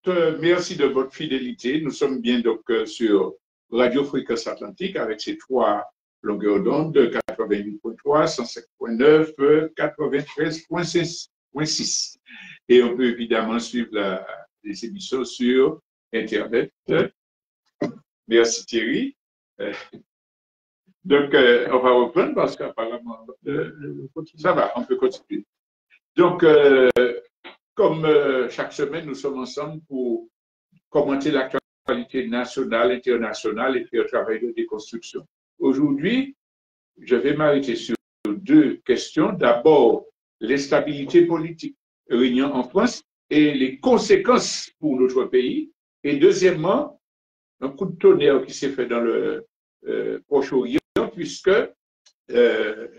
merci de votre fidélité. Nous sommes bien donc sur Radio Fréquence Atlantique avec ces trois longueurs d'onde de 88.3, 105.9, 93.6. Et on peut évidemment suivre les émissions sur Internet. Merci Thierry. Donc, on va reprendre parce qu'apparemment, ça va, on peut continuer. Donc, comme chaque semaine, nous sommes ensemble pour commenter l'actualité nationale, internationale et faire un travail de déconstruction. Aujourd'hui, je vais m'arrêter sur deux questions. D'abord, l'instabilité politique régnant en France et les conséquences pour notre pays. Et deuxièmement, un coup de tonnerre qui s'est fait dans le Proche-Orient, puisque le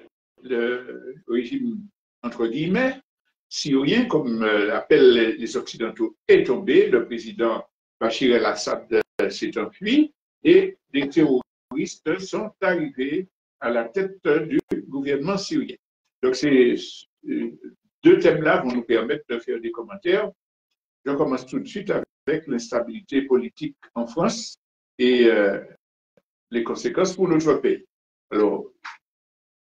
régime, entre guillemets, syrien, comme l'appellent les Occidentaux, est tombé. Le président Bachir el-Assad s'est enfui et des terroristes sont arrivés à la tête du gouvernement syrien. Donc, ces deux thèmes-là vont nous permettre de faire des commentaires. Je commence tout de suite avec l'instabilité politique en France et les conséquences pour notre pays. Alors,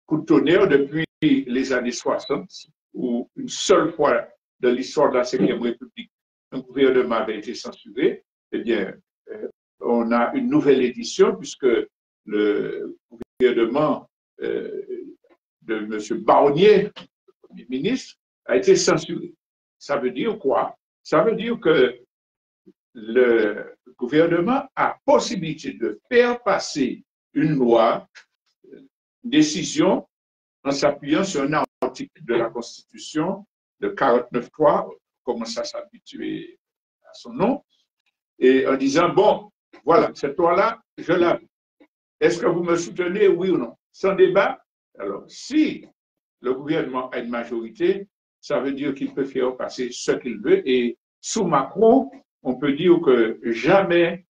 coup de tonnerre depuis les années 60, où une seule fois dans l'histoire de la Cinquième République, un gouvernement avait été censuré, eh bien, on a une nouvelle édition puisque le gouvernement de M. Barnier, le Premier ministre, a été censuré. Ça veut dire quoi? Ça veut dire que le gouvernement a possibilité de faire passer une loi, une décision, en s'appuyant sur un article de la Constitution, le 49.3, on commence à s'habituer à son nom, et en disant, bon, voilà, cette loi-là, je la veux. Est-ce que vous me soutenez, oui ou non? Sans débat. Alors, si le gouvernement a une majorité, ça veut dire qu'il peut faire passer ce qu'il veut, et sous Macron, on peut dire que jamais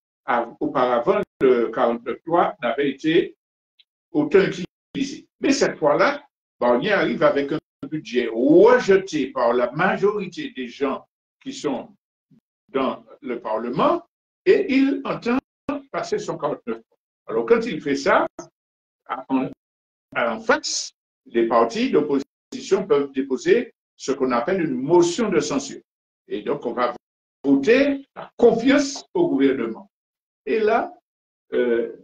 auparavant, le 49.3 n'avait été autant utilisé. Mais cette fois-là, Barnier arrive avec un budget rejeté par la majorité des gens qui sont dans le Parlement et il entend passer son 49. Alors, quand il fait ça, en face, les partis d'opposition peuvent déposer ce qu'on appelle une motion de censure. Et donc, on va voter la confiance au gouvernement. Et là, le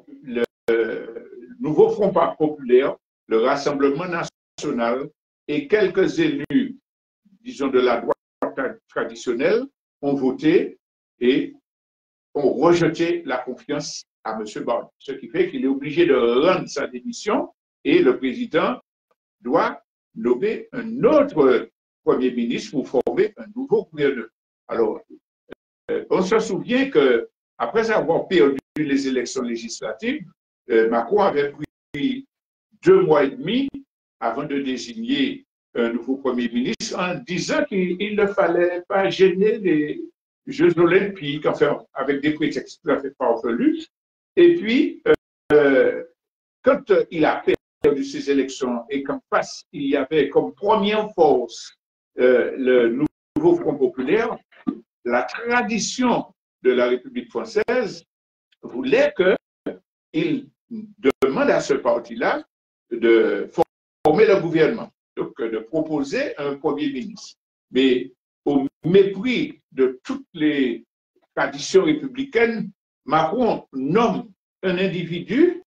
nouveau Front populaire, le Rassemblement national et quelques élus, disons, de la droite traditionnelle ont voté et ont rejeté la confiance à M. Barnier. Ce qui fait qu'il est obligé de rendre sa démission et le président doit nommer un autre Premier ministre pour former un nouveau gouvernement. Alors, on se souvient qu'après avoir perdu les élections législatives, Macron avait pris 2 mois et demi avant de désigner un nouveau Premier ministre en disant qu'il ne fallait pas gêner les Jeux olympiques, enfin, avec des prétextes tout à fait farfelus. Et puis, quand il a perdu ses élections et qu'en face, il y avait comme première force le nouveau Front populaire, la tradition de la République française voulait qu'il demande à ce parti-là de former le gouvernement, donc de proposer un Premier ministre. Mais au mépris de toutes les traditions républicaines, Macron nomme un individu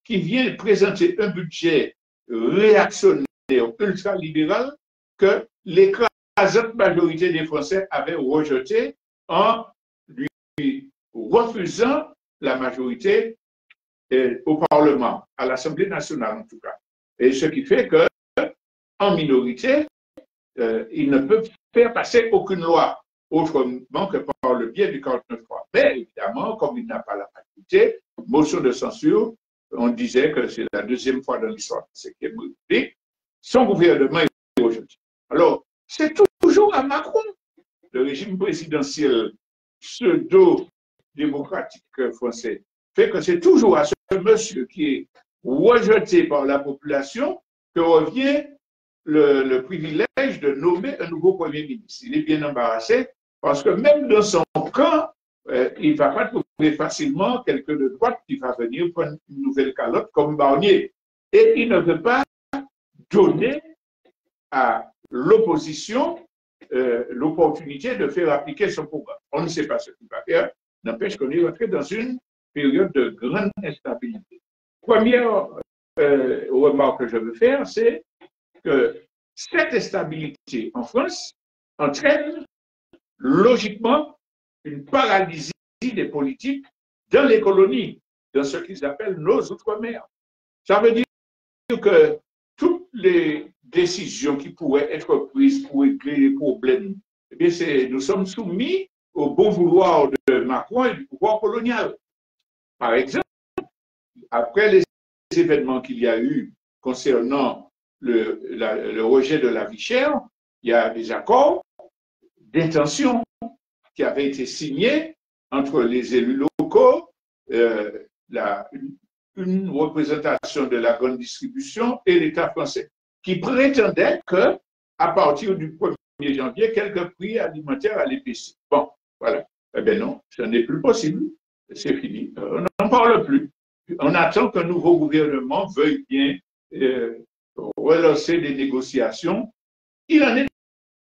qui vient présenter un budget réactionnaire, ultralibéral, que l'écrasante majorité des Français avaient rejeté en lui refusant la majorité au Parlement, à l'Assemblée nationale en tout cas. Et ce qui fait que, en minorité, ils ne peuvent faire passer aucune loi autrement que par le biais du 49.3. Mais évidemment, comme il n'a pas la majorité, motion de censure, on disait que c'est la deuxième fois dans l'histoire de la 5e République, son gouvernement est rejeté. Alors, c'est toujours à Macron, le régime présidentiel pseudo-démocratique français, fait que c'est toujours à ce monsieur qui est rejeté par la population que revient le privilège de nommer un nouveau Premier ministre. Il est bien embarrassé Parce que même dans son camp, il ne va pas trouver facilement quelqu'un de droite qui va venir prendre une nouvelle calotte comme Barnier. Et il ne veut pas donner à l'opposition l'opportunité de faire appliquer son programme. On ne sait pas ce qu'il va faire, n'empêche qu'on est rentré dans une période de grande instabilité. Première remarque que je veux faire, c'est que cette instabilité en France entraîne logiquement une paralysie des politiques dans les colonies, dans ce qu'ils appellent nos outre-mer. Ça veut dire que toutes les décisions qui pourraient être prises pour régler les problèmes, eh bien, nous sommes soumis au bon vouloir de Macron et du pouvoir colonial. Par exemple, après les événements qu'il y a eu concernant le rejet de la vie chère, il y a des accords d'intention qui avaient été signés entre les élus locaux, une représentation de la grande distribution et l'État français, qui prétendait qu'à partir du 1er janvier, quelques prix alimentaires allaient baisser. Bon, voilà. Eh bien non, ce n'est plus possible. C'est fini. On n'en parle plus. On attend qu'un nouveau gouvernement veuille bien relancer des négociations. Il en est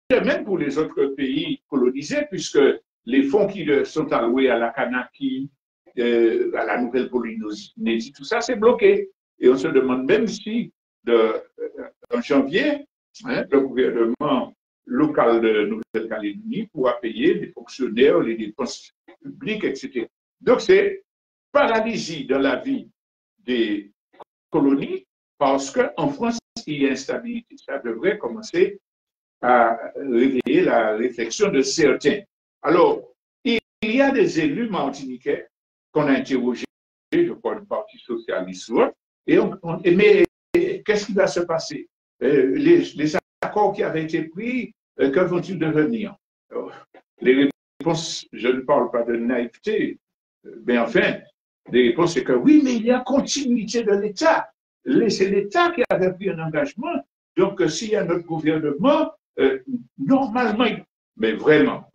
de même pour les autres pays colonisés, puisque les fonds qui sont alloués à la Kanaki, à la Nouvelle-Polynésie, tout ça, c'est bloqué. Et on se demande même si, en janvier, le gouvernement local de Nouvelle-Calédonie pourra payer des fonctionnaires, les dépenses publiques, etc. Donc, c'est paralysie dans la vie des colonies parce qu'en France, il y a instabilité. Ça devrait commencer à réveiller la réflexion de certains. Alors, il y a des élus martiniquais qu'on a interrogés, je crois, du Parti socialiste, mais qu'est-ce qui va se passer? Les accords qui avaient été pris, que vont-ils devenir? Les réponses, je ne parle pas de naïveté, mais enfin, les réponses, c'est que oui, mais il y a continuité de l'État. C'est l'État qui avait pris un engagement. Donc, s'il y a notre gouvernement, normalement, mais vraiment,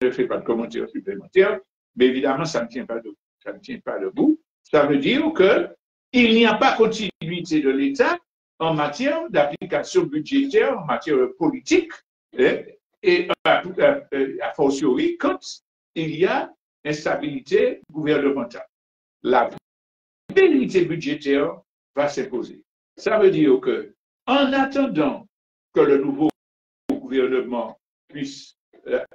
je ne fais pas de commentaires supplémentaires, mais évidemment, ça ne tient pas debout. Ça ne tient pas debout. Ça veut dire qu'il n'y a pas continuité de l'État en matière d'application budgétaire, en matière politique, et a fortiori quand il y a instabilité gouvernementale. La stabilité budgétaire va s'imposer. Ça veut dire que, en attendant que le nouveau gouvernement puisse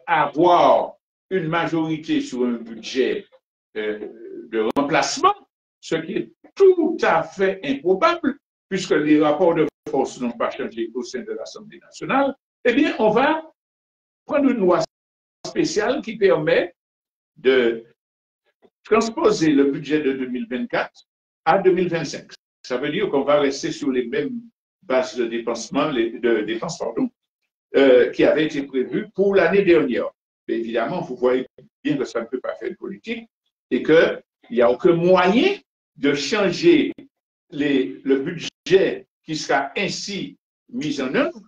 avoir une majorité sur un budget de remplacement, ce qui est tout à fait improbable, puisque les rapports de force n'ont pas changé au sein de l'Assemblée nationale, eh bien, on va prendre une loi spéciale qui permet de transposer le budget de 2024 à 2025. Ça veut dire qu'on va rester sur les mêmes bases de dépenses qui avaient été prévues pour l'année dernière. Mais évidemment, vous voyez bien que ça ne peut pas faire de politique et qu'il n'y a aucun moyen de changer le budget qui sera ainsi mis en œuvre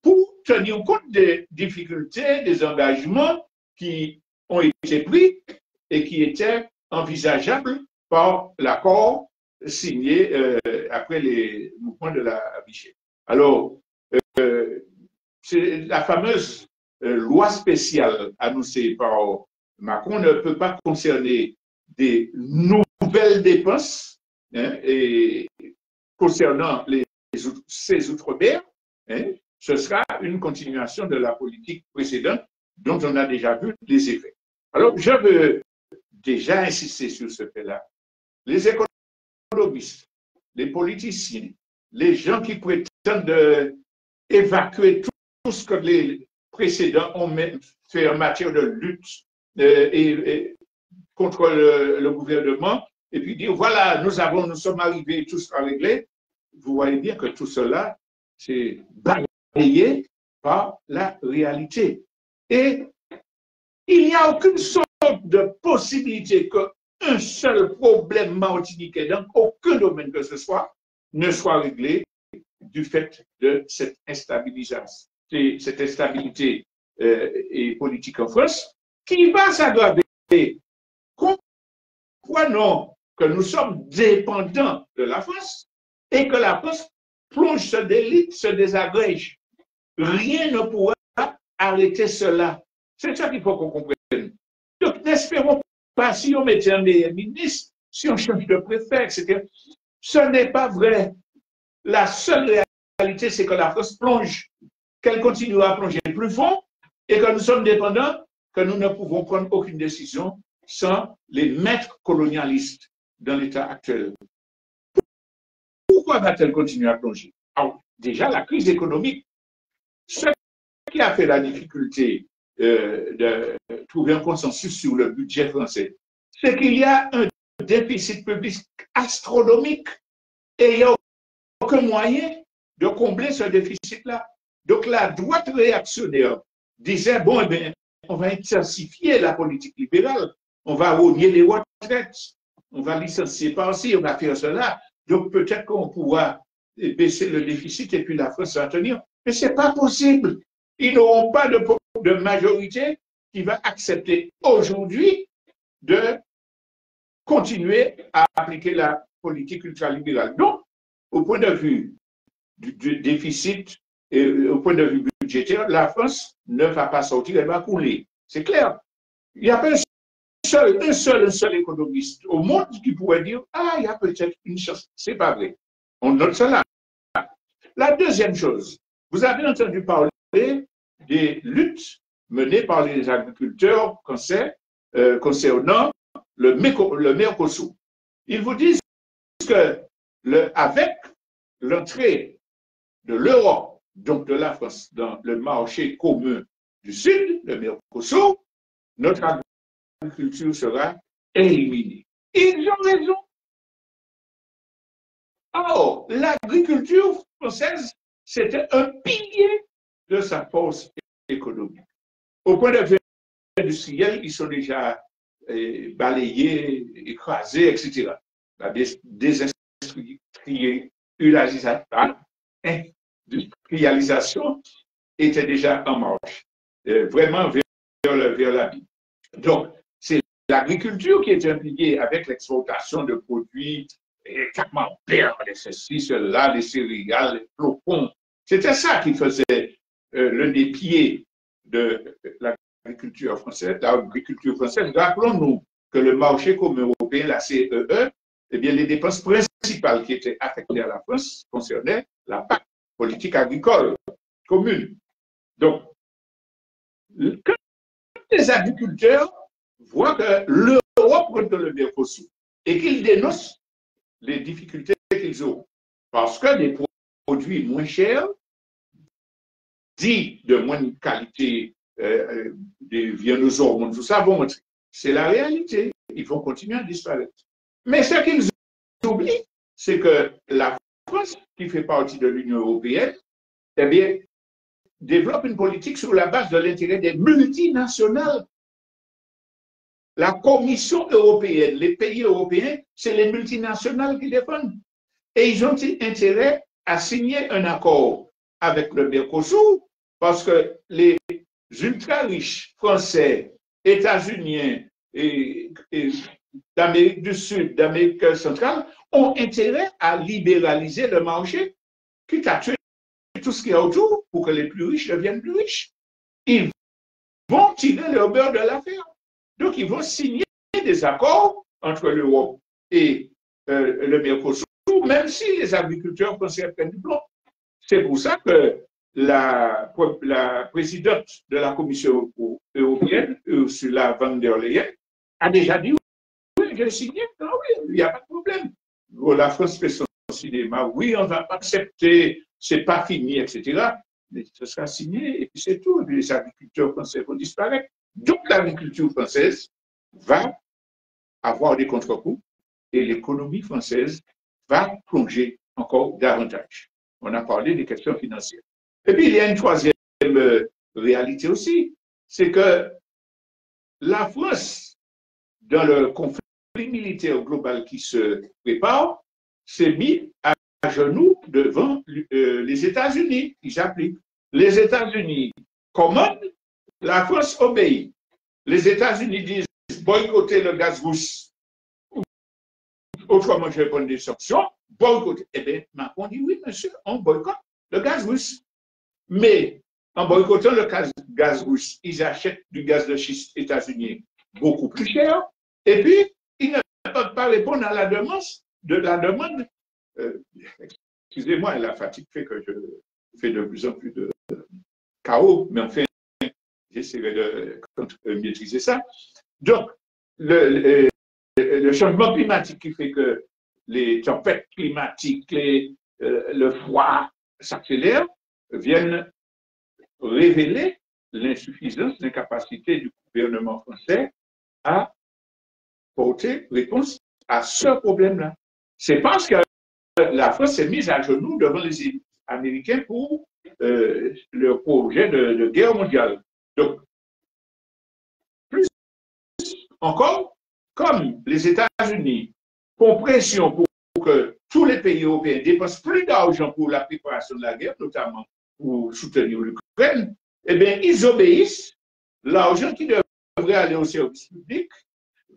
pour tenir compte des difficultés, des engagements qui ont été pris et qui étaient envisageables par l'accord signé après les mouvements de la Vichy. Alors, la fameuse loi spéciale annoncée par Macron ne peut pas concerner des nouvelles dépenses et concernant ces outre-mer. Ce sera une continuation de la politique précédente dont on a déjà vu les effets. Alors, je veux déjà insister sur ce fait-là. Les économistes, les politiciens, les gens qui prétendent évacuer tout ce que les précédents ont fait en matière de lutte contre le gouvernement, et puis dire, voilà, nous sommes arrivés, tout sera réglé. Vous voyez bien que tout cela, c'est balayé par la réalité. Et il n'y a aucune sorte de possibilité qu'un seul problème martiniquais dans aucun domaine que ce soit ne soit réglé du fait de cette instabilité cette instabilité et politique en France, qui va s'aggraver. Comprenons que nous sommes dépendants de la France et que la France plonge, se délite, se désagrège. Rien ne pourra arrêter cela. C'est ça qu'il faut qu'on comprenne. Donc, n'espérons pas, si on mettait un meilleur ministre, si on change de préfet, etc. Ce n'est pas vrai. La seule réalité, c'est que la France plonge, qu'elle continuera à plonger plus fond et que nous sommes dépendants, que nous ne pouvons prendre aucune décision sans les maîtres colonialistes dans l'état actuel. Pourquoi va-t-elle continuer à plonger? Alors, déjà, la crise économique, ce qui a fait la difficulté de trouver un consensus sur le budget français, c'est qu'il y a un déficit public astronomique et il n'y a aucun moyen de combler ce déficit-là. Donc la droite réactionnaire disait, bon, eh bien, on va intensifier la politique libérale, on va rogner les retraites, on va licencier par-ci, on va faire cela. Donc peut-être qu'on pourra baisser le déficit et puis la France va tenir. Mais ce n'est pas possible. Ils n'auront pas de majorité qui va accepter aujourd'hui de continuer à appliquer la politique ultralibérale. Donc, au point de vue du déficit et au point de vue budgétaire, la France ne va pas sortir, elle va couler. C'est clair. Il n'y a pas un seul économiste au monde qui pourrait dire « Ah, il y a peut-être une chance ». Ce n'est pas vrai. On note cela. La deuxième chose, vous avez entendu parler des luttes menées par les agriculteurs concernant le Mercosur. Ils vous disent que avec l'entrée de l'Europe, donc de la France, dans le marché commun du Sud, le Mercosur, notre agriculture sera éliminée. Ils ont raison. Or, l'agriculture française, c'était un pilier de sa force économique. Au point de vue industriel, ils sont déjà balayés, écrasés, etc. La désindustrialisation était déjà en marche, vraiment vers la vie. Donc, c'est l'agriculture qui est impliquée avec l'exportation de produits, camembert, ceci, cela, les céréales, les flocons. C'était ça qui faisait l'un des pieds de l'agriculture française. Rappelons-nous que le marché commun européen, la CEE, eh bien, les dépenses principales qui étaient affectées à la France concernaient la PAC, politique agricole commune. Donc, quand les agriculteurs voient que l'Europe rentre le Mercosur et qu'ils dénoncent les difficultés qu'ils auront, parce que des produits moins chers, dits de moins qualité, des viandes hormones, tout ça vont entrer. C'est la réalité. Ils vont continuer à disparaître. Mais ce qu'ils oublient, c'est que la France, qui fait partie de l'Union européenne, eh bien, développe une politique sur la base de l'intérêt des multinationales. La Commission européenne, les pays européens, c'est les multinationales qui défendent. Et ils ont intérêt à signer un accord avec le Mercosur parce que les ultra-riches français, états-uniens et d'Amérique du Sud, d'Amérique centrale, ont intérêt à libéraliser le marché, quitte à tuer tout ce qu'il y a autour pour que les plus riches deviennent plus riches. Ils vont tirer leur beurre de l'affaire. Donc, ils vont signer des accords entre l'Europe et le Mercosur, même si les agriculteurs français prennent du plomb. C'est pour ça que la présidente de la Commission européenne, Ursula von der Leyen, a déjà dit oui, j'ai signé, non, oui, il n'y a pas de problème. La France fait son cinéma, oui, on ne va pas accepter, c'est pas fini, etc. Mais ce sera signé et puis c'est tout. Et puis les agriculteurs français vont disparaître. Donc l'agriculture française va avoir des contre-coups et l'économie française va plonger encore davantage. On a parlé des questions financières. Et puis il y a une troisième réalité aussi, c'est que la France, dans le conflit militaire global qui se prépare, s'est mis à genoux devant les États-Unis, qui s'appliquent. Les États-Unis commandent, la France obéit. Les États-Unis disent boycotter le gaz russe. Autrement, je vais prendre des sanctions. Boycotter. Eh bien, Macron dit oui, monsieur, on boycotte le gaz russe. Mais en boycottant le gaz russe, ils achètent du gaz de schiste états-unien beaucoup plus cher. Et puis, ils ne peuvent pas répondre à la demande. Excusez-moi, la fatigue fait que je fais de plus en plus de chaos, mais enfin, j'essaierai de maîtriser ça. Donc, le changement climatique qui fait que les tempêtes climatiques, le froid s'accélère, viennent révéler l'insuffisance, l'incapacité du gouvernement français à porter réponse à ce problème-là. C'est parce que la France s'est mise à genoux devant les Américains pour le projet de guerre mondiale. Donc, plus encore, comme les États-Unis font pression pour que tous les pays européens dépensent plus d'argent pour la préparation de la guerre, notamment pour soutenir l'Ukraine, eh bien, ils obéissent. L'argent qui devrait aller au service public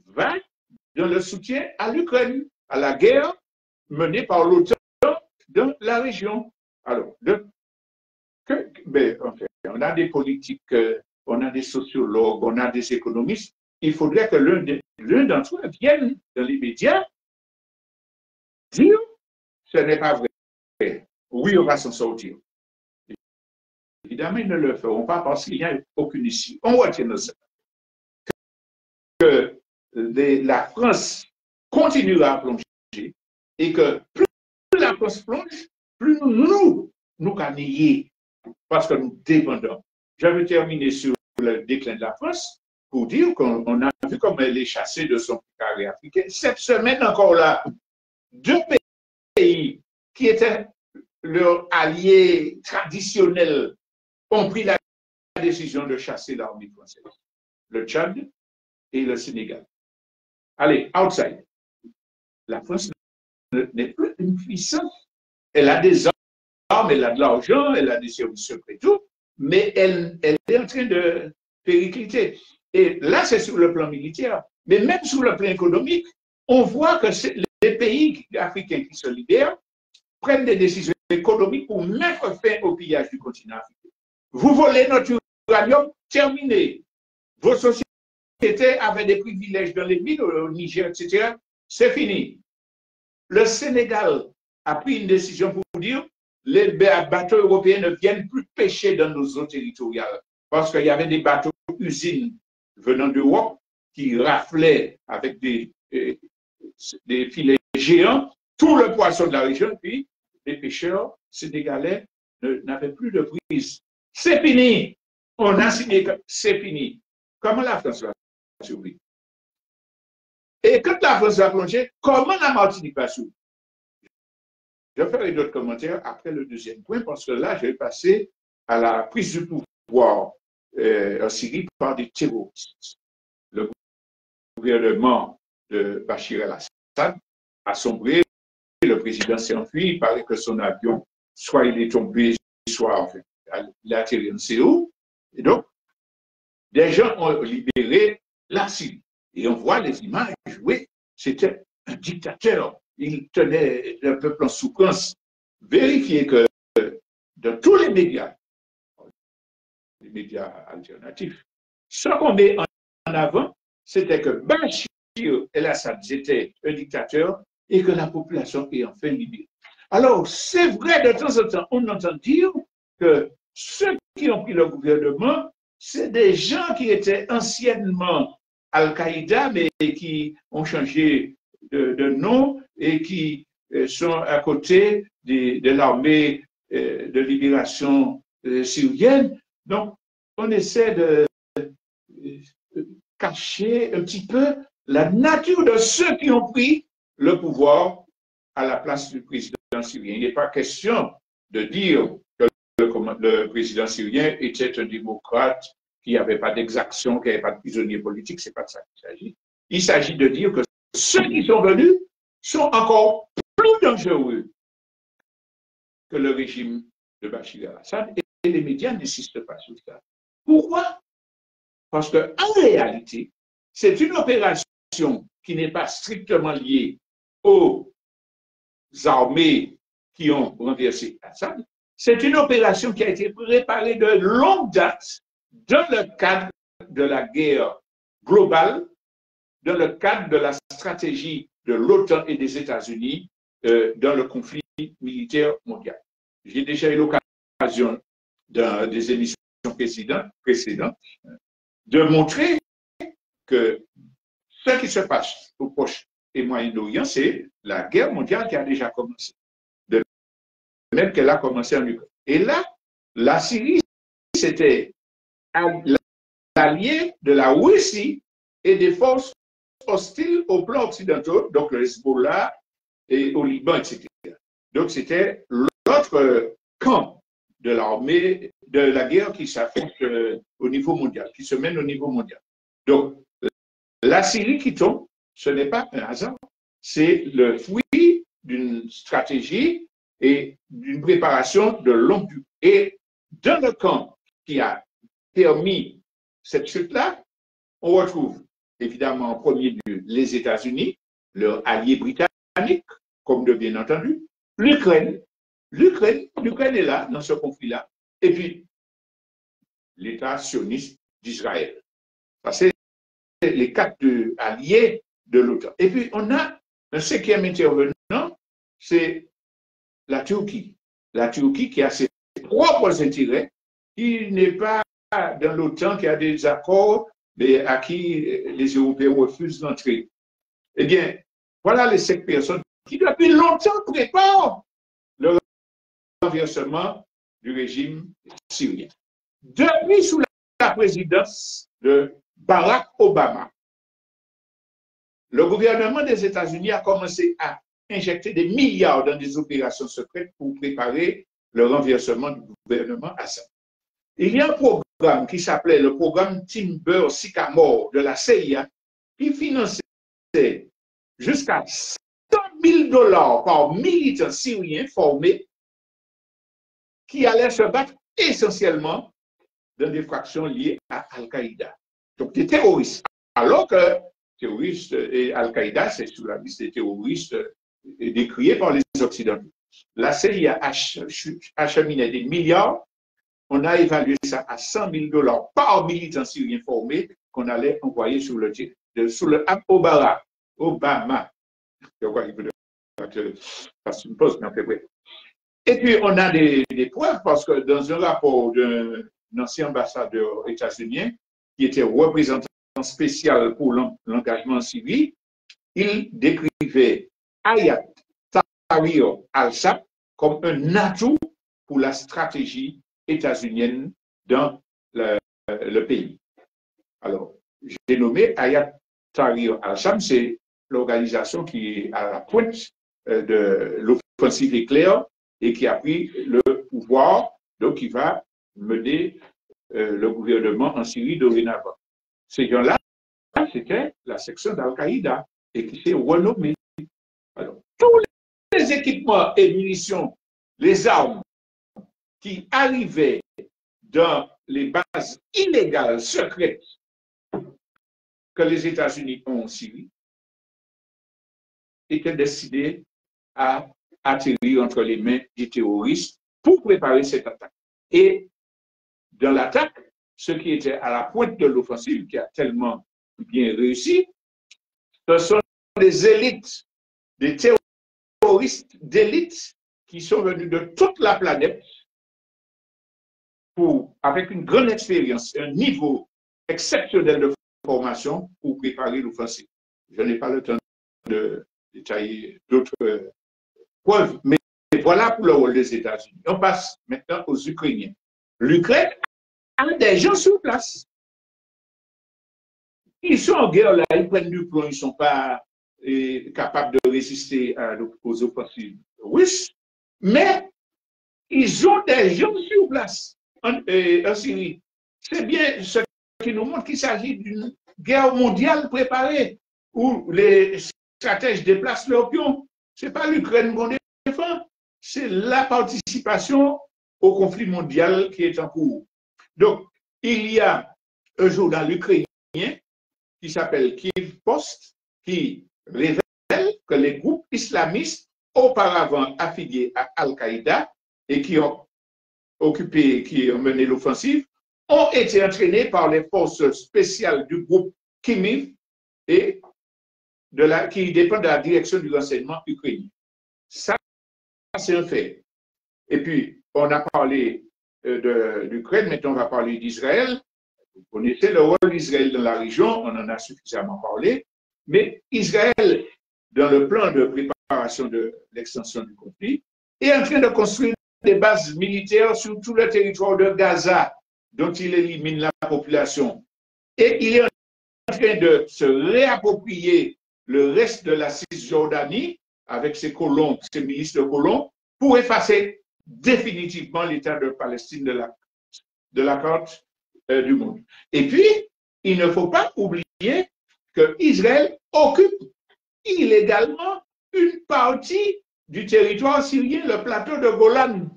va dans le soutien à l'Ukraine, à la guerre menée par l'OTAN dans la région. Alors, on a des politiques, on a des sociologues, on a des économistes. Il faudrait que l'un d'entre eux vienne dans les médias dire ce n'est pas vrai. Oui, on va s'en sortir. Évidemment, ils ne le feront pas parce qu'il n'y a aucune issue. On retient ça. Que la France continuera à plonger et que plus la France plonge, plus nous gagner parce que nous dépendons. Je vais terminer sur le déclin de la France pour dire qu'on a vu comme elle est chassée de son carré africain. Cette semaine encore là, deux pays qui étaient leurs alliés traditionnels ont pris la décision de chasser l'armée française. Le Tchad et le Sénégal. Allez, outside. La France n'est plus une puissance. Elle a des armes, elle a de l'argent, elle a des services secrets, tout, mais elle est en train de péricliter. Et là, c'est sur le plan militaire. Mais même sur le plan économique, on voit que les pays africains qui se libèrent prennent des décisions économiques pour mettre fin au pillage du continent africain. Vous volez notre uranium, terminé. Vos sociétés avaient des privilèges dans les mines, au Niger, etc. C'est fini. Le Sénégal a pris une décision pour dire les bateaux européens ne viennent plus pêcher dans nos eaux territoriales parce qu'il y avait des bateaux usines venant d'Europe qui raflaient avec des filets géants tout le poisson de la région, puis les pêcheurs sénégalais n'avaient plus de prise. C'est fini. On a signé que c'est fini. Comment la France va survivre? Et quand la France va plonger, comment la Martinique va survivre? Je ferai d'autres commentaires après le deuxième point, parce que là, je vais passer à la prise du pouvoir en Syrie par des terroristes. Le gouvernement de Bachir el-Assad a sombré, le président s'est enfui, il paraît que son avion, soit il est tombé, soit enfin, il a atterri en Séoul. Et donc, des gens ont libéré la Syrie. Et on voit les images, oui, c'était un dictateur. Il tenait le peuple en souffrance. Vérifiez que dans tous les médias alternatifs, ce qu'on met en avant, c'était que Bachir el-Assad était un dictateur et que la population est enfin libérée. Alors, c'est vrai, de temps en temps, on entend dire que ceux qui ont pris le gouvernement, c'est des gens qui étaient anciennement Al-Qaïda, mais qui ont changé de nom et qui sont à côté de l'armée de libération syrienne. Donc, on essaie de cacher un petit peu la nature de ceux qui ont pris le pouvoir à la place du président syrien. Il n'est pas question de dire que le président syrien était un démocrate, qu'il n'y avait pas d'exaction, qu'il n'y avait pas de prisonniers politiques. Ce n'est pas de ça qu'il s'agit. Il s'agit de dire que ceux qui sont venus sont encore plus dangereux que le régime de Bachir el-Assad. les médias n'insistent pas sur ça. Pourquoi? Parce qu'en réalité, c'est une opération qui n'est pas strictement liée aux armées qui ont renversé Assad. C'est une opération qui a été préparée de longue date dans le cadre de la guerre globale, dans le cadre de la stratégie de l'OTAN et des États-Unis dans le conflit militaire mondial. J'ai déjà eu l'occasion dans des émissions précédentes de montrer que ce qui se passe au Proche et Moyen-Orient, c'est la guerre mondiale qui a déjà commencé. De même qu'elle a commencé en Ukraine. Et là, la Syrie, c'était l'allié de la Russie et des forces hostiles au plan occidental, donc le Hezbollah et au Liban, etc. Donc c'était l'autre camp de l'armée, de la guerre qui s'affronte au niveau mondial, qui se mène au niveau mondial. Donc la Syrie qui tombe, ce n'est pas un hasard, c'est le fruit d'une stratégie et d'une préparation de longue durée. Et dans le camp qui a permis cette chute-là, on retrouve évidemment en premier lieu les États-Unis, leur allié britannique, comme de bien entendu, l'Ukraine est là dans ce conflit-là, et puis l'État sioniste d'Israël. Ça, c'est les quatre alliés de l'OTAN. Et puis on a un cinquième intervenant, c'est la Turquie. La Turquie qui a ses propres intérêts, qui n'est pas dans l'OTAN, qui a des accords mais à qui les Européens refusent d'entrer. Eh bien, voilà les 5 personnes qui, depuis longtemps, préparent le renversement du régime syrien. Depuis sous la présidence de Barack Obama, le gouvernement des États-Unis a commencé à injecter des milliards dans des opérations secrètes pour préparer le renversement du gouvernement Assad. Il y a un programme qui s'appelait le programme Timber Sycamore de la CIA qui finançait jusqu'à $100 000 par militant syrien formé qui allait se battre essentiellement dans des fractions liées à Al-Qaïda. Donc des terroristes. Alors que terroristes et Al-Qaïda, c'est sur la liste des terroristes décriés par les Occidentaux. La CIA acheminait des milliards. On a évalué ça à $100 000 par militant syrien formé qu'on allait envoyer sur le terrain. Sous le Obama. Je crois qu'il peut faire une pause, mais on fait bref. Et puis, on a des preuves parce que dans un rapport d'un ancien ambassadeur états-unien qui était représentant spécial pour l'engagement en Syrie, il décrivait Hayat Tahrir al-Sham comme un atout pour la stratégie états-unienne dans le pays. Alors, j'ai nommé Hayat Tahrir al-Sham, c'est l'organisation qui est à la pointe de l'offensive éclair et qui a pris le pouvoir, donc qui va mener le gouvernement en Syrie dorénavant. Ces gens-là, c'était la section d'Al-Qaïda et qui s'est renommée. Alors, tous les équipements et munitions, les armes qui arrivaient dans les bases illégales, secrètes que les États-Unis ont en Syrie, étaient destinés à atterrir entre les mains des terroristes pour préparer cette attaque. Et dans l'attaque, ce qui était à la pointe de l'offensive, qui a tellement bien réussi, ce sont des élites, des terroristes d'élite qui sont venus de toute la planète avec une grande expérience, un niveau exceptionnel de formation pour préparer l'offensive. Je n'ai pas le temps de détailler d'autres preuves, mais voilà pour le rôle des États-Unis. On passe maintenant aux Ukrainiens. L'Ukraine a des gens sur place. Ils sont en guerre là, ils prennent du plomb, ils ne sont pas capables de résister aux offensives russes, mais ils ont des gens sur place en Syrie. C'est bien ce qui nous montre qu'il s'agit d'une guerre mondiale préparée où les stratèges déplacent leurs pions. Ce n'est pas l'Ukraine qu'on défend, c'est la participation au conflit mondial qui est en cours. Donc, il y a un journal ukrainien qui s'appelle Kiev Post qui révèle que les groupes islamistes auparavant affiliés à Al-Qaïda et qui ont mené l'offensive, ont été entraînés par les forces spéciales du groupe Kimiv et qui dépend de la direction du renseignement ukrainien. Ça, c'est un fait. Et puis, on a parlé d'Ukraine, maintenant on va parler d'Israël. Vous connaissez le rôle d'Israël dans la région, on en a suffisamment parlé. Mais Israël, dans le plan de préparation de l'extension du conflit, est en train de construire des bases militaires sur tout le territoire de Gaza, dont il élimine la population. Et il est en train de se réapproprier le reste de la Cisjordanie avec ses colons, ses milices de colons, pour effacer définitivement l'État de Palestine de la carte du monde. Et puis, il ne faut pas oublier que Israël occupe illégalement une partie du territoire syrien, le plateau de Golan.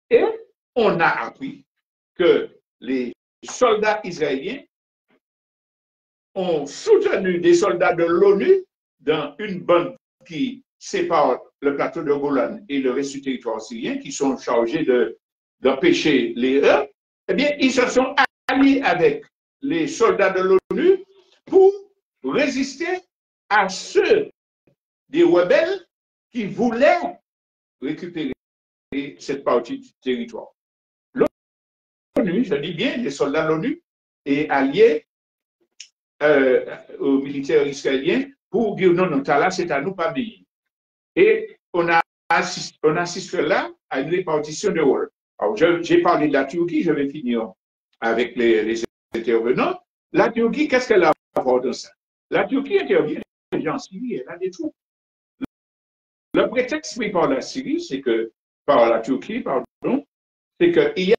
Et on a appris que les soldats israéliens ont soutenu des soldats de l'ONU dans une bande qui sépare le plateau de Golan et le reste du territoire syrien, qui sont chargés d'empêcher les heurts. Eh bien, ils se sont alliés avec les soldats de l'ONU pour résister à ceux des rebelles qui voulaient récupérer cette partie du territoire. L'ONU, je dis bien, les soldats de l'ONU, est allié aux militaires israéliens pour dire non, non, là, c'est à nous, pas bien. Et on assiste là à une répartition de rôle. Alors, j'ai parlé de la Turquie, je vais finir avec les intervenants. La Turquie, qu'est-ce qu'elle a à voir dans ça? La Turquie intervient en Syrie, elle a des troupes. Le prétexte pris par la Syrie, c'est que, par la Turquie, pardon, c'est qu'il y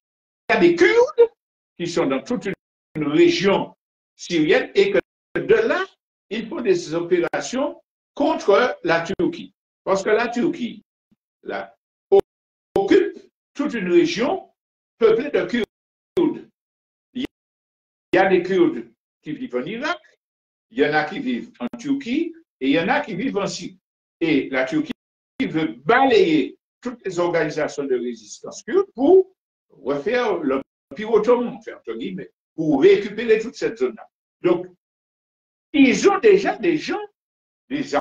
a des Kurdes qui sont dans toute une région syrienne et que de là, il faut des opérations contre la Turquie. Parce que la Turquie là, occupe toute une région peuplée de Kurdes. Il y a des Kurdes qui vivent en Irak, il y en a qui vivent en Turquie et il y en a qui vivent en Syrie. Et la Turquie veut balayer toutes les organisations de résistance kurde pour refaire l'Empire ottoman, entre guillemets, pour récupérer toute cette zone-là. Donc, ils ont déjà des gens, des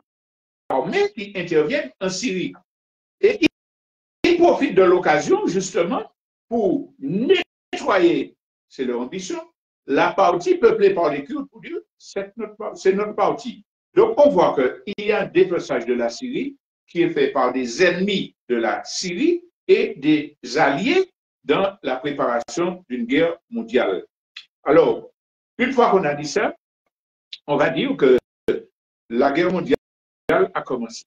armées qui interviennent en Syrie. Et ils profitent de l'occasion, justement, pour nettoyer, c'est leur ambition, la partie peuplée par les Kurdes, pour dire, c'est notre partie. Donc, on voit qu'il y a un dépeçage de la Syrie qui est fait par des ennemis de la Syrie et des alliés dans la préparation d'une guerre mondiale. Alors, une fois qu'on a dit ça, on va dire que la guerre mondiale a commencé.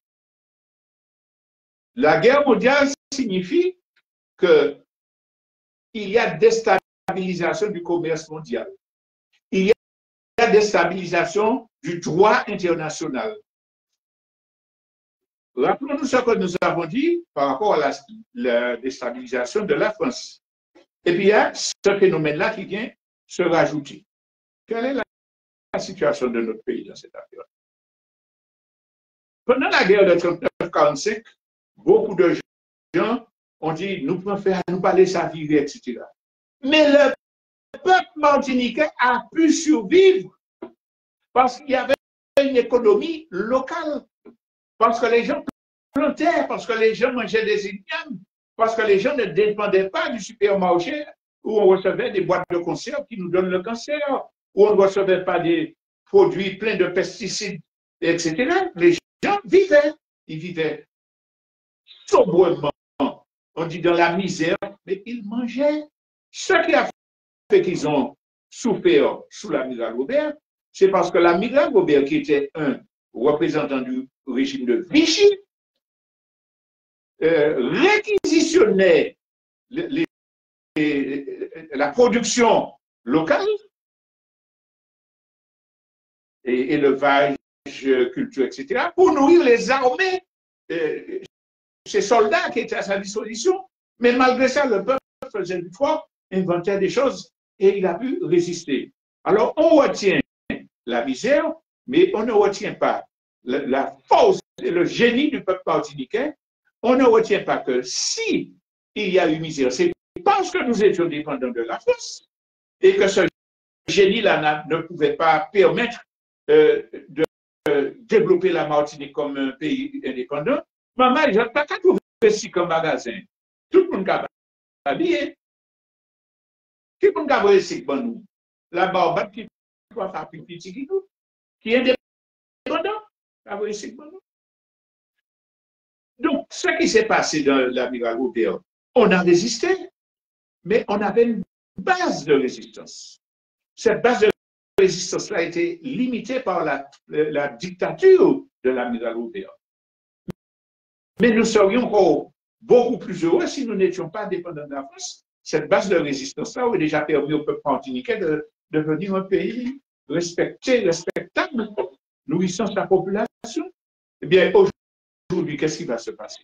La guerre mondiale signifie qu'il y a déstabilisation du commerce mondial. Il y a déstabilisation du droit international. Rappelons-nous ce que nous avons dit par rapport à la déstabilisation de la France. Et puis il y a ce phénomène-là qui vient se rajouter. Quelle est la situation de notre pays dans cette affaire? Pendant la guerre de 39-45, beaucoup de gens ont dit nous pouvons faire, nous parler sa vie, etc. Mais le peuple martiniquais a pu survivre parce qu'il y avait une économie locale, parce que les gens plantaient, parce que les gens mangeaient des ignames, parce que les gens ne dépendaient pas du supermarché où on recevait des boîtes de conserve qui nous donnent le cancer, où on ne recevait pas des produits pleins de pesticides, etc. Les gens vivaient, ils vivaient sobrement, on dit dans la misère, mais ils mangeaient. Ce qui a fait qu'ils ont souffert sous l'amiral Robert, c'est parce que l'amiral Robert, qui était un représentant du régime de Vichy, réquisitionnait la production locale, et élevage, culture, etc., pour nourrir les armées ses soldats qui étaient à sa disposition. Mais malgré ça, le peuple faisait du fort, inventait des choses et il a pu résister. Alors, on retient la misère, mais on ne retient pas la force et le génie du peuple martiniquais. On ne retient pas que si il y a eu misère, c'est parce que nous étions dépendants de la France et que ce génie-là ne pouvait pas permettre de développer la Martinique comme un pays indépendant. Maman, je n'ai pas qu'à trouver ici comme magasin. Tout le monde a habillé. Qui peut nous avoir ici pour nous? La Barbade qui doit faire plus petit qui nous, qui est indépendant, avoir ici pour nous. Donc, ce qui s'est passé dans l'amiral Robert, on a résisté, mais on avait une base de résistance. Cette base de résistance a été limitée par la dictature de l'amiral Robert. Mais nous serions encore beaucoup plus heureux si nous n'étions pas dépendants de la France. Cette base de résistance-là aurait déjà permis au peuple martiniquais de devenir un pays respecté, respectable, nourrissant sa population. Eh bien, aujourd'hui, qu'est-ce qui va se passer?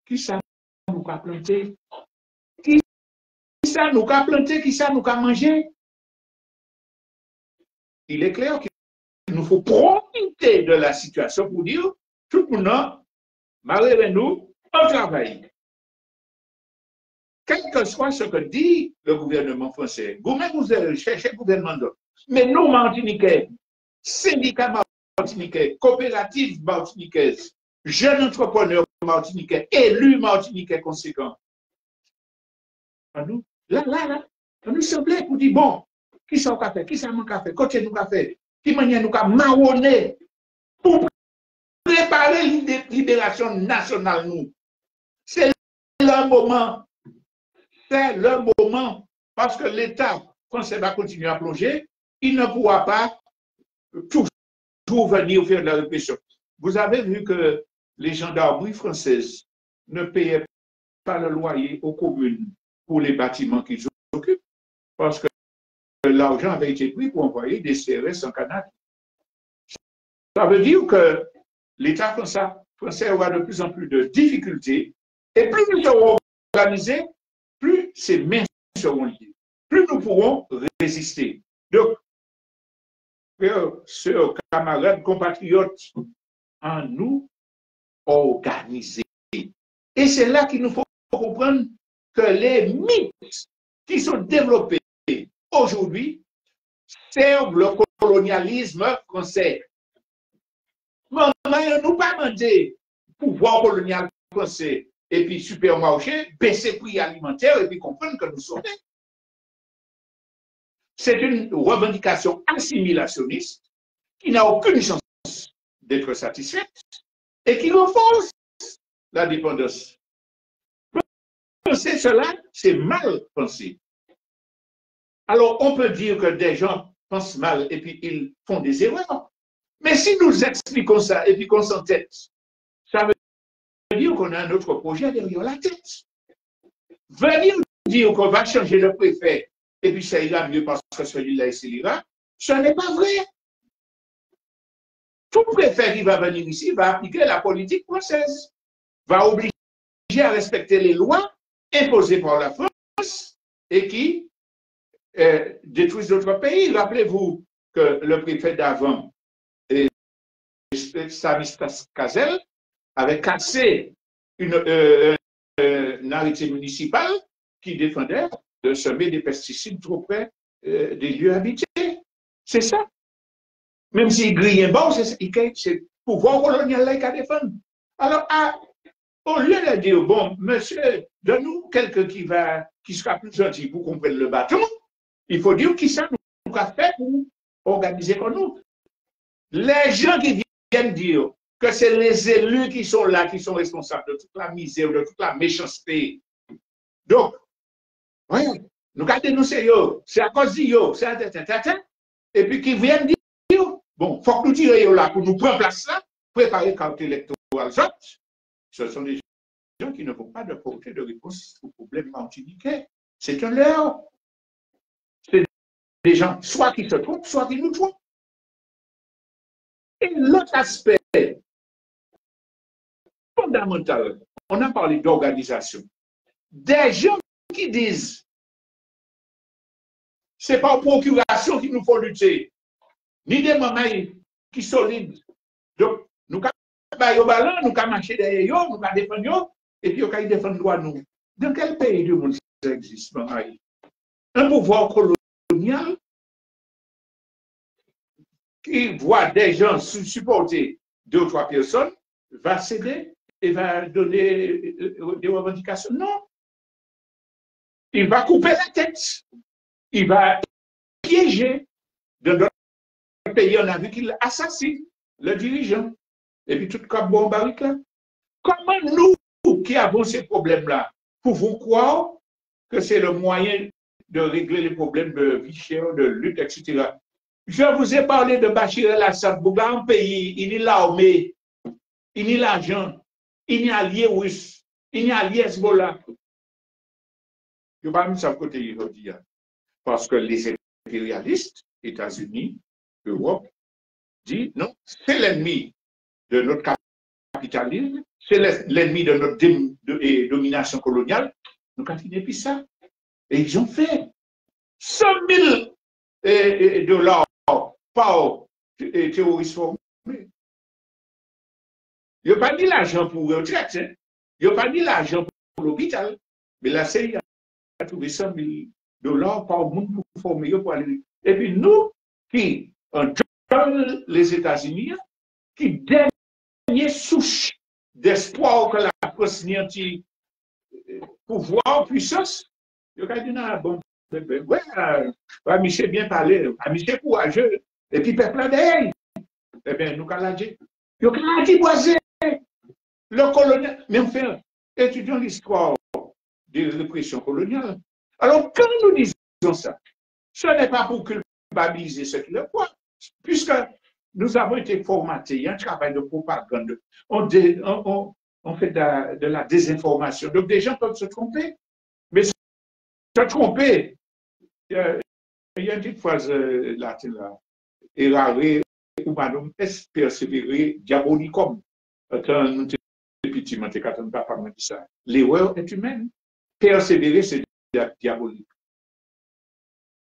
Qui ça nous a planté? Qui ça nous a planté? Qui ça nous a mangé? Il est clair qu'il nous faut profiter de la situation pour dire tout le monde, mariez-nous, on travaille. Quel que soit ce que dit le gouvernement français, vous-même vous allez chercher le gouvernement d'autre. Mais nous, Martiniquais, syndicats martiniquais, coopératives martiniquaises, jeunes entrepreneurs martiniquais, élus martiniquais conséquents, nous, nous semblait pour dire, bon, qui ça a fait, qui ça manque à faire, côté nous a fait, qui manière nous a marronné pour préparer la libération nationale, nous. C'est le moment. C'est le moment, parce que l'État français va continuer à plonger, il ne pourra pas toujours venir faire de la répression. Vous avez vu que les gendarmeries françaises ne payaient pas le loyer aux communes pour les bâtiments qu'ils occupent, parce que l'argent avait été pris pour envoyer des CRS en Canada. Ça veut dire que l'État français aura de plus en plus de difficultés, et plus nous serons organisés, plus ces mains seront liées, plus nous pourrons résister. Donc, sœurs, camarades, compatriotes, en nous organiser. Et c'est là qu'il nous faut comprendre que les mythes qui sont développés aujourd'hui servent le colonialisme français. Maman, nous pas demandé pouvoir colonial français et puis supermarché, baisser prix alimentaire et puis comprendre que nous sommes. C'est une revendication assimilationniste qui n'a aucune chance d'être satisfaite et qui renforce la dépendance. Penser cela, c'est mal pensé. Alors, on peut dire que des gens pensent mal et puis ils font des erreurs. Mais si nous expliquons ça et puis qu'on s'entête, ça veut dire qu'on a un autre projet derrière la tête. Venir dire qu'on va changer le préfet et puis ça ira mieux parce que celui-là ira, ce n'est pas vrai. Tout préfet qui va venir ici va appliquer la politique française, va obliger à respecter les lois imposées par la France et qui détruisent d'autres pays. Rappelez-vous que le préfet d'avant, Stanislas Cazel, avait cassé un arrêté municipal qui défendait de semer des pesticides trop près des lieux habités. C'est ça. Même s'il grille bon, c'est le pouvoir colonial qui a défendu. Alors, au lieu de dire, bon, monsieur, donne-nous quelqu'un qui sera plus gentil pour comprendre le bâton, il faut dire qui ça nous a fait pour organiser comme nous. Les gens qui viennent dire que c'est les élus qui sont là, qui sont responsables de toute la misère, de toute la méchanceté. Donc, oui, nous avons dénoncé, c'est à cause de yo, c'est et puis qui viennent dire, bon, il faut que nous tirions là pour nous prendre place là, préparer le carte électorale. Ce sont des gens qui ne font pas de portée de réponse au problème martiniquais. C'est un leurre. C'est des gens, soit qui se trompent, soit qui nous trompent. Et l'autre aspect fondamental, on a parlé d'organisation. Des gens qui disent, c'est pas procuration qu'il nous faut lutter, ni des moments qui sont solides. Donc, nous avons au ballon, nous avons marché derrière eux, nous avons défendu eux, et puis nous avons défendu nous. Dans quel pays du monde ça existe, Marie? Un pouvoir colonial qui voit des gens supporter 2 ou 3 personnes, va céder et va donner des revendications. Non. Il va couper la tête. Il va piéger. Dans d'autres pays, on a vu qu'il assassine le dirigeant. Et puis, tout comme bon barrique là. Comment nous, qui avons ces problèmes-là, pouvons croire que c'est le moyen de régler les problèmes de vie chère, de lutte, etc. Je vous ai parlé de Bachir el-Assad. Vous avez un pays, il y a l'armée, il y a l'argent, il y a allié russe, il y a allié Hezbollah. Je ne vais pas mettre ça de côté aujourd'hui. Parce que les impérialistes, États-Unis, Europe, disent non, c'est l'ennemi de notre capitalisme, c'est l'ennemi de notre domination coloniale. Nous continuons puis ça. Et ils ont fait 100 000 $ par terroriste formé. Il n'y a pas dit l'argent pour retraite, hein? Il n'y a pas dit l'argent pour l'hôpital. Mais la CIA a trouvé 100 000 $ par monde pour former. Pour aller. Et puis nous, qui, dans les États-Unis, qui dernière souche d'espoir que la France n'y ait pouvoir, puissance, il y a dit non, bon, ouais, Michel bien parlé, Michel courageux, et puis peuple là derrière. Eh bien, nous, quand dit, il y a dit boisé, le colonial, mais enfin, étudions l'histoire des répressions coloniales. Alors, quand nous disons ça, ce n'est pas pour culpabiliser ceux qui le croient, puisque nous avons été formatés, il y a un travail de propagande, on fait de la désinformation. Donc, des gens peuvent se tromper, mais se tromper, il y a une petite phrase latine là, errare humanum est persévérer diabolicum. Quand nous sommes petits, nous ne pas dire ça. L'erreur est humaine. Persévérer, c'est diabolique.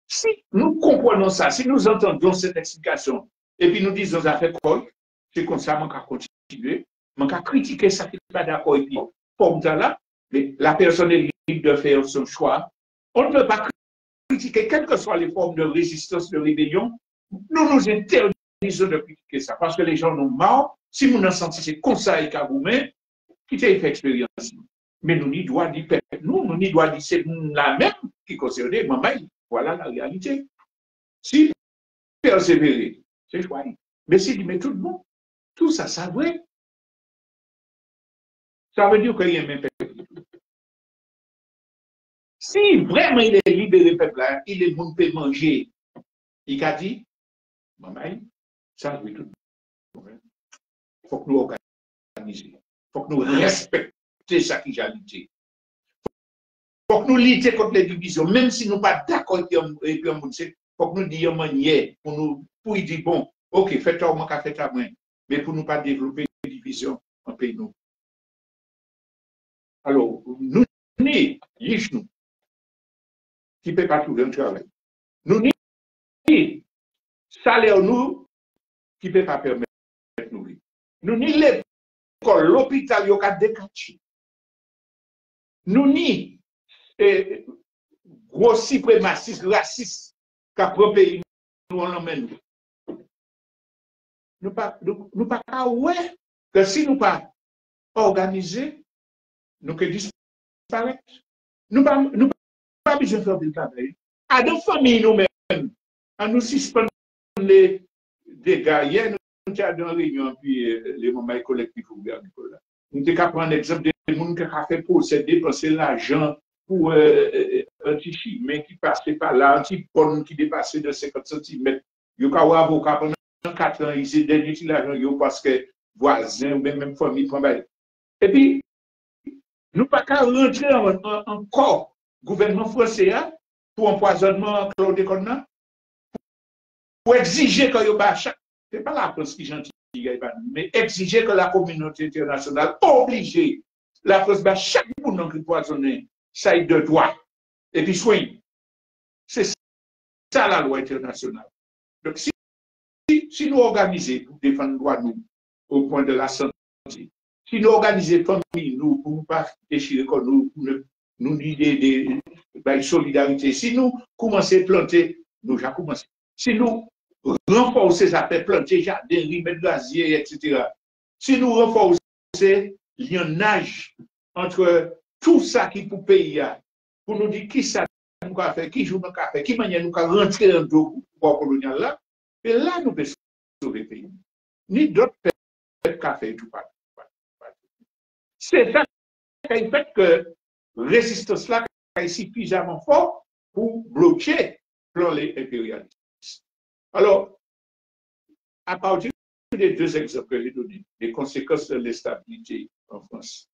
Si nous comprenons ça, si nous entendons cette explication, et puis nous disons, ça fait quoi, c'est comme ça qu'on va continuer, on va critiquer ça qui n'est pas d'accord, et puis, comme ça là, la personne est libre de faire son choix. On ne peut pas critiquer, quelles que soient les formes de résistance, de rébellion, nous nous interdisons de critiquer ça, parce que les gens nous marrent, si nous nous sentons comme ça et qu'agoumé, qui t'a fait expérience. Mais nous n'y doit dire, nous n'y doit dire, c'est la même qui concerne maman. Voilà la réalité. Si persévérer, c'est choix. Mais si mais tout le monde, tout ça, ça vrai. Ça veut dire qu'il y a un même peuple. Si vraiment il est libéré, peuple là, il est bon pour manger. Il a dit, maman, ça veut tout le monde. Il faut que nous organisions. Il faut que nous respections ça qui a lutté. Il faut que nous luttions contre les divisions, même si nous ne sommes pas d'accord avec le monde. Il faut que nous disions manière pour y dire bon, ok, faites-toi moi, faites-toi moi, mais pour ne pas développer des divisions en pays nous. Alors, nous ni nous qui ne peut pas trouver un travail. Nous ni salaire nous qui ne peut pas permettre de nous vivre. Nous ni l'école, l'hôpital, il y a des quartiers. Nous ni gros suprémacistes, racistes, qui prend pays, nous en emmène. Nous pas ouais que si nous pas organisés, nous que disparaître. Nous pas besoin de faire du travail. À nos familles nous-mêmes, à nous suspendre les dégâts. Hier, nous avons dans une réunion, puis les moments collectifs au Nicolas. Nous avons prendre l'exemple des gens qui ont fait procéder, dépenser l'argent pour un petit chimé qui passait par là, un petit pont qui dépassait de 50 cm. Il y a un avocat pendant 4 ans, ils ont utilisé l'argent parce que voisins ou même famille travaillent. Et puis, nous ne pouvons pas rentrer encore gouvernement français pour empoisonnement chlordécone, pour exiger que ce n'est pas la France qui est gentille, mais exiger que la communauté internationale obligée La France, bah, chaque monde qui poisonné, ça est de droit. Et puis soigne. C'est ça la loi internationale. Donc, si nous organisons pour défendre le droit nous, au point de la santé, si nous organisons famille, nous, pour ne pas déchirer comme nous l'idée de solidarité, si nous commençons à planter, nous avons commencé. Si nous renforçons ça fait planter jardin, rimes gazier, etc. Si nous renforçons le lionnage entre tout ça qui pour pays, pour nous dire qui ça nous a fait, qui joue nous a fait, qui manière nous a rentré dans le pouvoir colonial là, et là nous pouvons sauver le pays. Ni d'autres peuples qui ont fait tout pas. C'est ça qui fait que la résistance là est suffisamment forte pour bloquer le plan impérialiste. Alors, à partir des deux exemples que j'ai donnés, les conséquences de l'instabilité en France,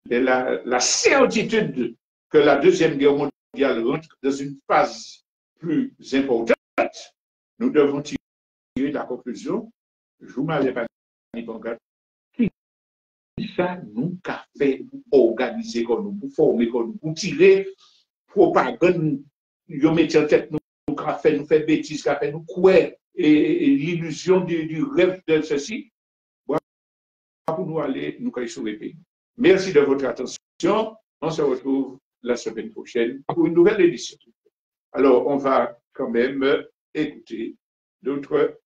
la certitude que la Deuxième Guerre mondiale rentre dans une phase plus importante, nous devons tirer la conclusion, je vous m'avais pas dit, qui ça nous a fait organiser comme nous, pour former comme nous, pour tirer propagande, nous mettre en tête nous a fait, nous fait bêtises, qu'a fait nous croire et l'illusion du rêve de ceci, pour nous aller, nous sauver le pays. Merci de votre attention. On se retrouve la semaine prochaine pour une nouvelle édition. Alors, on va quand même écouter d'autres.